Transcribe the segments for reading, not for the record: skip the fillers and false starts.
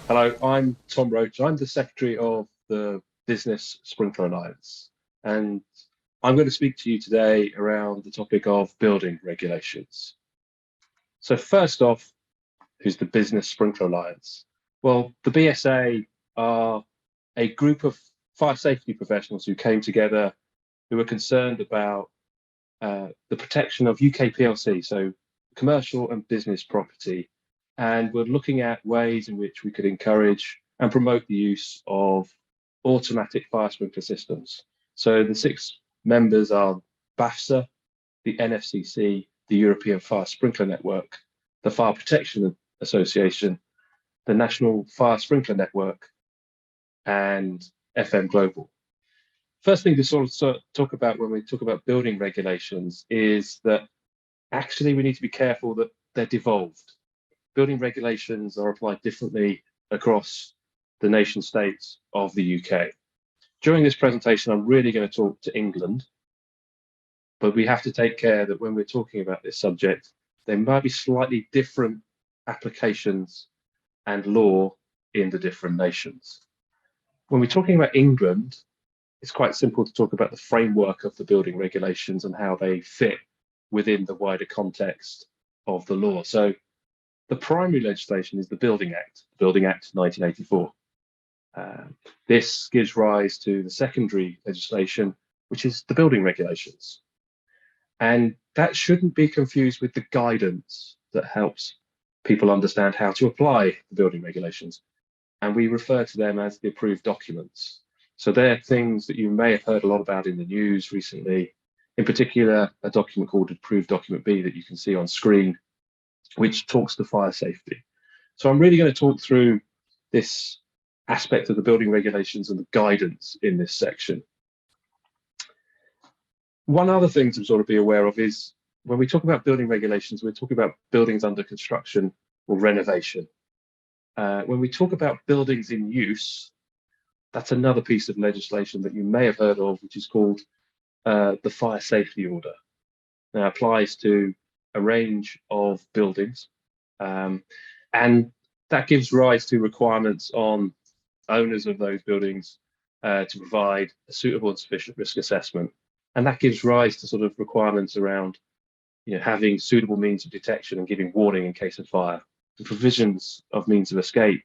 Hello, I'm Tom Roche. I'm the Secretary of the Business Sprinkler Alliance, and I'm going to speak to you today around the topic of building regulations. So first off, who's the Business Sprinkler Alliance? Well, the BSA are a group of fire safety professionals who came together who are concerned about the protection of UK PLC, so commercial and business property. And we're looking at ways in which we could encourage and promote the use of automatic fire sprinkler systems. So the six members are BAFSA, the NFCC, the European Fire Sprinkler Network, the Fire Protection Association, the National Fire Sprinkler Network, and FM Global. First thing to sort of talk about when we talk about building regulations is that actually we need to be careful that they're devolved. Building regulations are applied differently across the nation states of the UK. During this presentation, I'm really going to talk to England, but we have to take care that when we're talking about this subject, there might be slightly different applications and law in the different nations. When we're talking about England, it's quite simple to talk about the framework of the building regulations and how they fit within the wider context of the law. So the primary legislation is the Building Act 1984. This gives rise to the secondary legislation, which is the building regulations. And that shouldn't be confused with the guidance that helps people understand how to apply the building regulations. And we refer to them as the approved documents. So they're things that you may have heard a lot about in the news recently, in particular, a document called Approved Document B that you can see on screen, which talks to fire safety. So I'm really going to talk through this aspect of the building regulations and the guidance in this section. One other thing to sort of be aware of is when we talk about building regulations, we're talking about buildings under construction or renovation. When we talk about buildings in use, that's another piece of legislation that you may have heard of, which is called the Fire Safety Order. Now, it applies to a range of buildings, and that gives rise to requirements on owners of those buildings to provide a suitable and sufficient risk assessment. And that gives rise to sort of requirements around having suitable means of detection and giving warning in case of fire, the provisions of means of escape,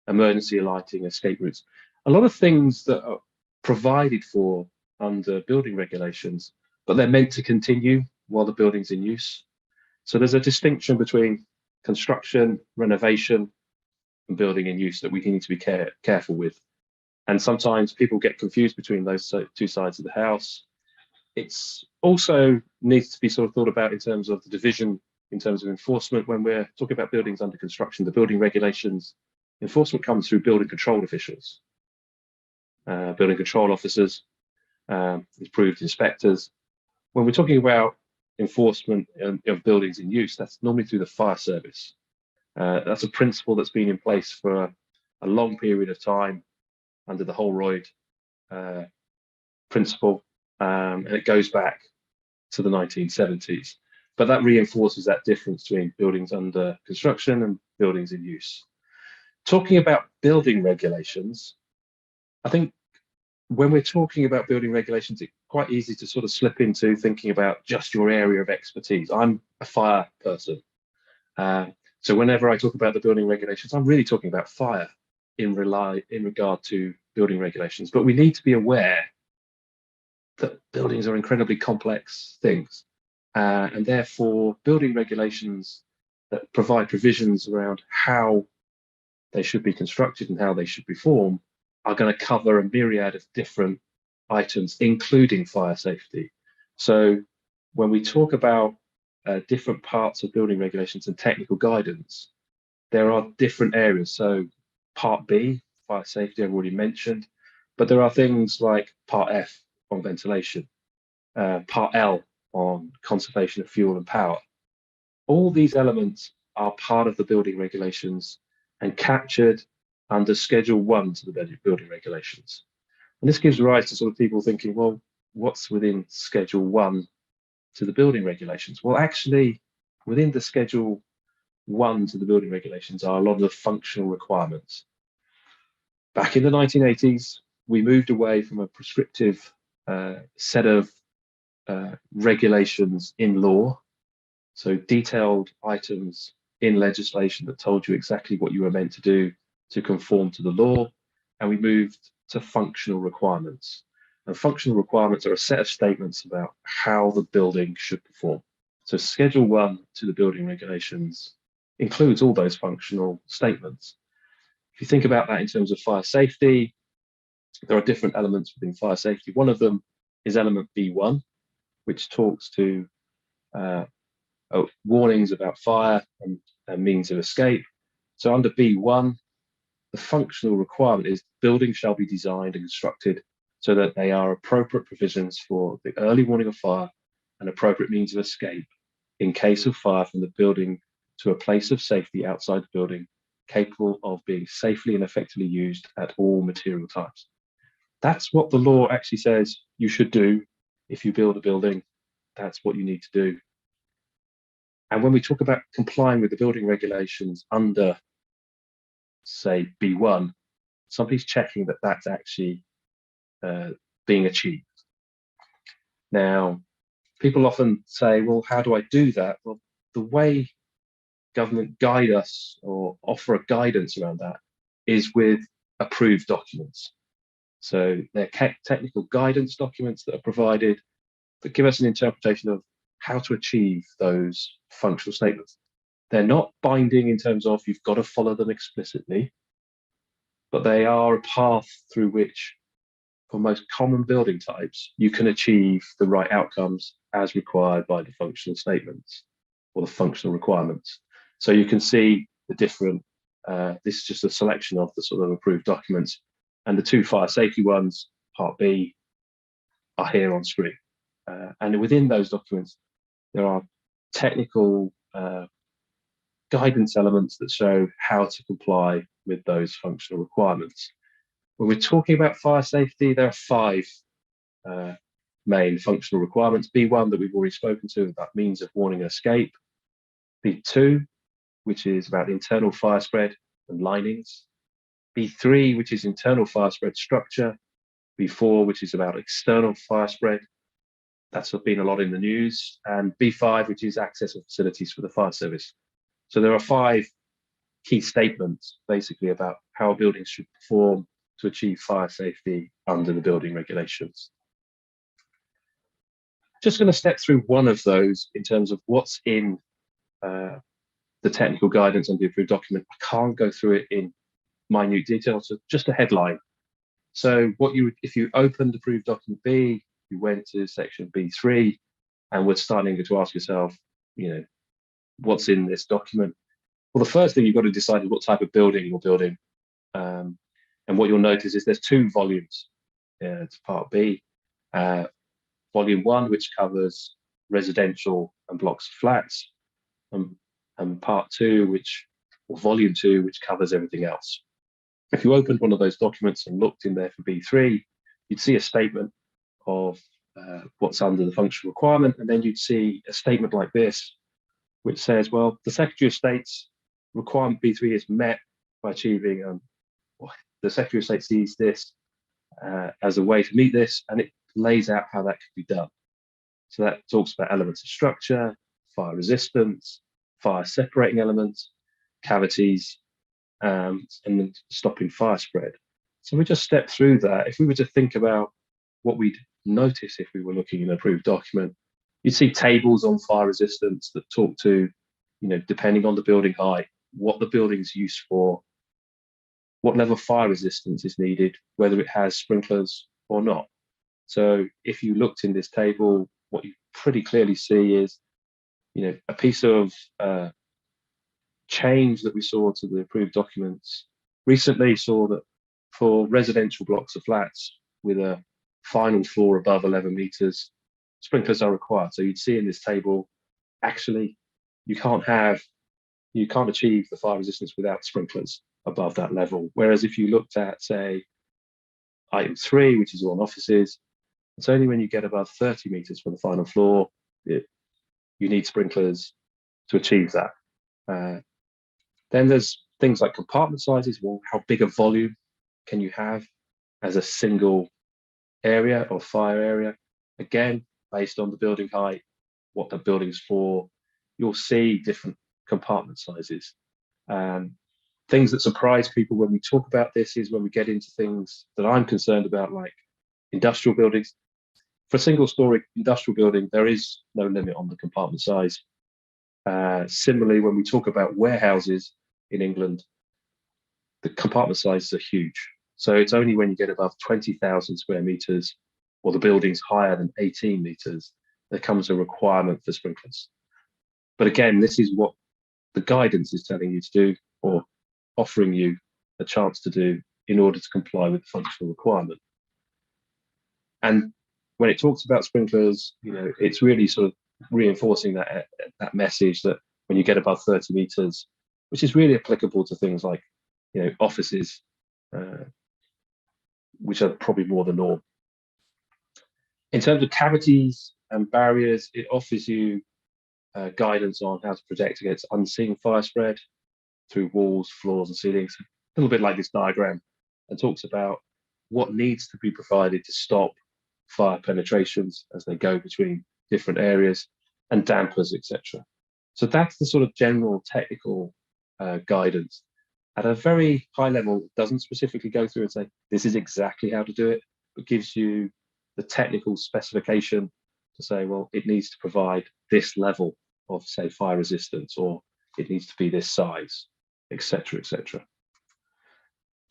emergency lighting, escape routes. A lot of things that are provided for under building regulations, but they're meant to continue while the building's in use. So there's a distinction between construction, renovation, and building in use that we need to be careful with. And sometimes people get confused between those two sides of the house. It's also needs to be sort of thought about in terms of the division, in terms of enforcement. When we're talking about buildings under construction, the building regulations, enforcement comes through building control officials, building control officers, approved inspectors. When we're talking about enforcement of buildings in use, that's normally through the fire service. That's a principle that's been in place for a long period of time under the Holroyd principle, and it goes back to the 1970s. But that reinforces that difference between buildings under construction and buildings in use. Talking about building regulations, I think when we're talking about building regulations, it's quite easy to sort of slip into thinking about just your area of expertise. I'm a fire person. So whenever I talk about the building regulations, I'm really talking about fire in regard to building regulations. But we need to be aware that buildings are incredibly complex things. And therefore, building regulations that provide provisions around how they should be constructed and how they should perform are going to cover a myriad of different items, including fire safety. So when we talk about different parts of building regulations and technical guidance, there are different areas. So Part B, fire safety, I've already mentioned, but there are things like Part F on ventilation, Part L on conservation of fuel and power. All these elements are part of the building regulations and captured under Schedule 1 to the building regulations. And this gives rise to sort of people thinking, well, what's within Schedule 1 to the building regulations? Well, actually, within the Schedule one to the building regulations are a lot of the functional requirements. Back in the 1980s, we moved away from a prescriptive set of regulations in law, so detailed items in legislation that told you exactly what you were meant to do to conform to the law, and we moved to functional requirements. And functional requirements are a set of statements about how the building should perform. So Schedule 1 to the building regulations includes all those functional statements. If you think about that in terms of fire safety, there are different elements within fire safety. One of them is element B1, which talks to warnings about fire and means of escape. So under B1, the functional requirement is buildings shall be designed and constructed so that they are appropriate provisions for the early warning of fire and appropriate means of escape in case of fire from the building to a place of safety outside the building, capable of being safely and effectively used at all material types. That's what the law actually says you should do if you build a building. That's what you need to do. And when we talk about complying with the building regulations under, say, B1, somebody's checking that that's actually being achieved. Now, people often say, well, how do I do that? Well, the way government guide us or offer a guidance around that is with approved documents. So they're technical guidance documents that are provided that give us an interpretation of how to achieve those functional statements. They're not binding in terms of you've got to follow them explicitly, but they are a path through which, for most common building types, you can achieve the right outcomes as required by the functional statements or the functional requirements. So you can see the different, this is just a selection of the sort of approved documents, and the two fire safety ones, Part B, are here on screen. And within those documents, there are technical guidance elements that show how to comply with those functional requirements. When we're talking about fire safety, there are 5 main functional requirements. B1 that we've already spoken to, about means of warning and escape. B2, which is about internal fire spread and linings. B3, which is internal fire spread structure. B4, which is about external fire spread. That's been a lot in the news. And B5, which is access of facilities for the fire service. So there are 5 key statements basically about how buildings should perform to achieve fire safety under the building regulations. Just going to step through one of those in terms of what's in the technical guidance on the approved document. I can't go through it in minute detail, so just a headline. So if you opened approved document B, you went to section B3 and were starting to ask yourself, what's in this document? Well, the first thing you've got to decide is what type of building you're building. And what you'll notice is there's 2 volumes to Part B. Volume 1, which covers residential and blocks of flats, and Part 2, or Volume 2, which covers everything else. If you opened one of those documents and looked in there for B3, you'd see a statement of what's under the functional requirement, and then you'd see a statement like this, which says, well, the Secretary of State's requirement B3 is met by achieving, the Secretary of State sees this as a way to meet this, and it lays out how that could be done. So that talks about elements of structure, fire resistance, fire separating elements, cavities, and then stopping fire spread. So we just step through that. If we were to think about what we'd notice if we were looking in an approved document, you'd see tables on fire resistance that talk to, depending on the building height, what the building's used for, what level of fire resistance is needed, whether it has sprinklers or not. So if you looked in this table, what you pretty clearly see is, a piece of change that we saw to the approved documents recently saw that for residential blocks of flats with a final floor above 11 meters, sprinklers are required. So you'd see in this table, actually, you can't achieve the fire resistance without sprinklers above that level. Whereas if you looked at, say, item 3, which is on offices, it's only when you get above 30 meters from the final floor, you need sprinklers to achieve that. Then there's things like compartment sizes. Well, how big a volume can you have as a single area or fire area? Again, based on the building height, what the building's for, you'll see different compartment sizes. Things that surprise people when we talk about this is when we get into things that I'm concerned about, like industrial buildings. For a single story industrial building, there is no limit on the compartment size. Similarly, when we talk about warehouses in England, the compartment sizes are huge. So it's only when you get above 20,000 square meters or the building's higher than 18 meters, there comes a requirement for sprinklers. But again, this is what the guidance is telling you to do, or offering you a chance to do in order to comply with the functional requirement. And when it talks about sprinklers, it's really sort of reinforcing that message that when you get above 30 meters, which is really applicable to things like, offices, which are probably more the norm. In terms of cavities and barriers, it offers you guidance on how to protect against unseen fire spread through walls, floors, and ceilings. A little bit like this diagram, and talks about what needs to be provided to stop fire penetrations as they go between different areas, and dampers, etc. So that's the sort of general technical guidance. At a very high level, it doesn't specifically go through and say, this is exactly how to do it, but gives you the technical specification to say, well, it needs to provide this level of, say, fire resistance, or it needs to be this size, etc., etc.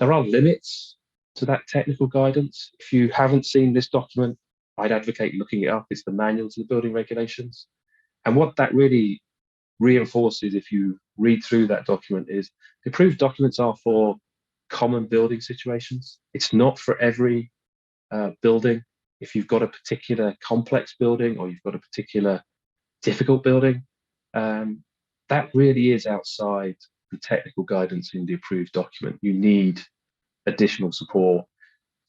There are limits to that technical guidance. If you haven't seen this document, I'd advocate looking it up. It's the manual to the building regulations. And what that really reinforces, if you read through that document, is the approved documents are for common building situations. It's not for every building. If you've got a particular complex building, or you've got a particular difficult building, that really is outside the technical guidance in the approved document. You need additional support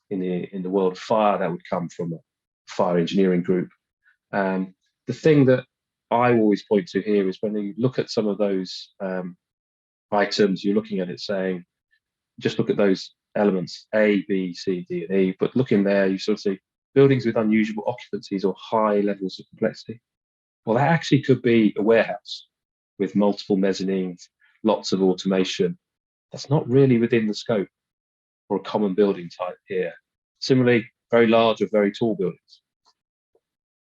in the world of fire. That would come from a fire engineering group. The thing that I always point to here is when you look at some of those items, you're looking at it saying, just look at those elements, A, B, C, D, and E, but look in there, you sort of see buildings with unusual occupancies or high levels of complexity. Well, that actually could be a warehouse with multiple mezzanines, lots of automation. That's not really within the scope for a common building type here. Similarly, very large or very tall buildings.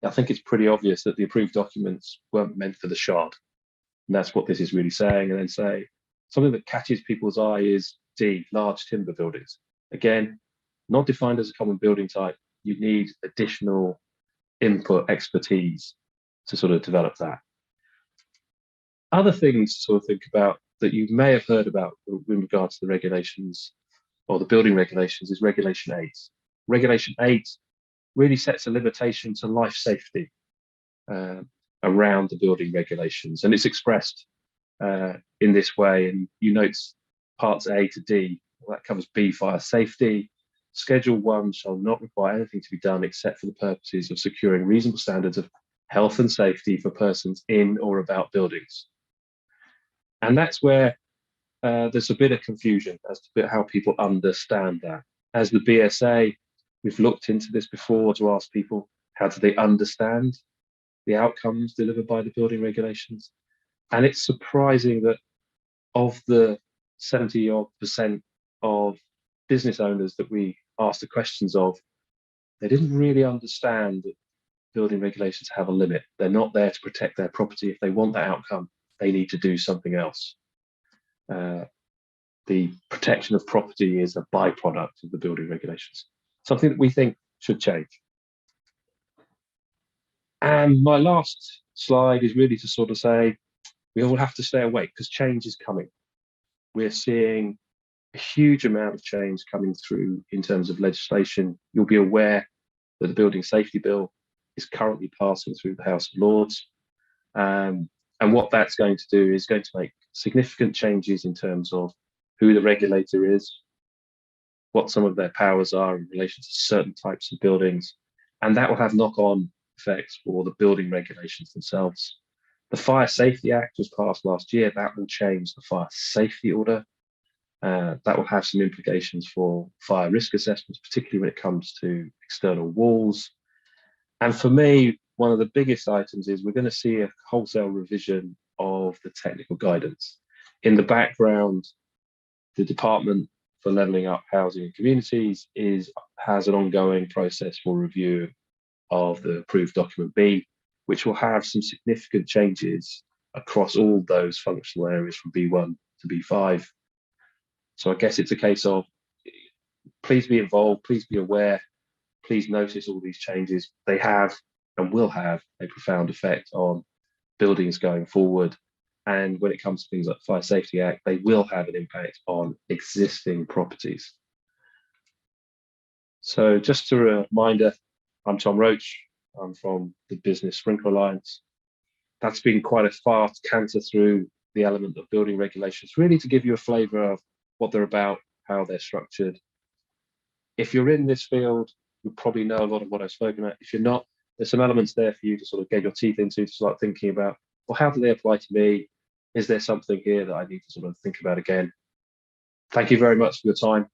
I think it's pretty obvious that the approved documents weren't meant for the shard. And that's what this is really saying. And then say, something that catches people's eye is D, large timber buildings. Again, not defined as a common building type. You need additional input expertise to sort of develop that. Other things to sort of think about that you may have heard about in regards to the regulations or the building regulations is Regulation 8. Regulation 8 really sets a limitation to life safety around the building regulations, and it's expressed in this way. And you note parts A to D, well, that covers B, fire safety. Schedule 1 shall not require anything to be done except for the purposes of securing reasonable standards of health and safety for persons in or about buildings. And that's where there's a bit of confusion as to how people understand that. As the BSA, we've looked into this before to ask people, how do they understand the outcomes delivered by the building regulations? And it's surprising that of the 70% of business owners that we asked the questions of, they didn't really understand that building regulations have a limit. They're not there to protect their property. If they want that outcome, they need to do something else. The protection of property is a byproduct of the building regulations, something that we think should change. And my last slide is really to sort of say, we all have to stay awake because change is coming. We're seeing a huge amount of change coming through in terms of legislation. You'll be aware that the Building Safety Bill is currently passing through the House of Lords. And what that's going to do is going to make significant changes in terms of who the regulator is, what some of their powers are in relation to certain types of buildings, and that will have knock-on effects for the building regulations themselves. The Fire Safety Act was passed last year. That will change the fire safety order. That will have some implications for fire risk assessments, particularly when it comes to external walls. And for me, one of the biggest items is we're going to see a wholesale revision of the technical guidance. In the background, the Department for Levelling Up Housing and Communities has an ongoing process for review of the approved document B, which will have some significant changes across all those functional areas from B1 to B5. So I guess it's a case of please be involved, please be aware, please notice all these changes. They have and will have a profound effect on buildings going forward. And when it comes to things like the Fire Safety Act, they will have an impact on existing properties. So just a reminder, I'm Tom Roche. I'm from the Business Sprinkler Alliance. That's been quite a fast canter through the element of building regulations, really to give you a flavour of what they're about, how they're structured. If you're in this field, you probably know a lot of what I've spoken about. If you're not, there's some elements there for you to sort of get your teeth into, to start thinking about, well, how do they apply to me? Is there something here that I need to sort of think about again? Thank you very much for your time.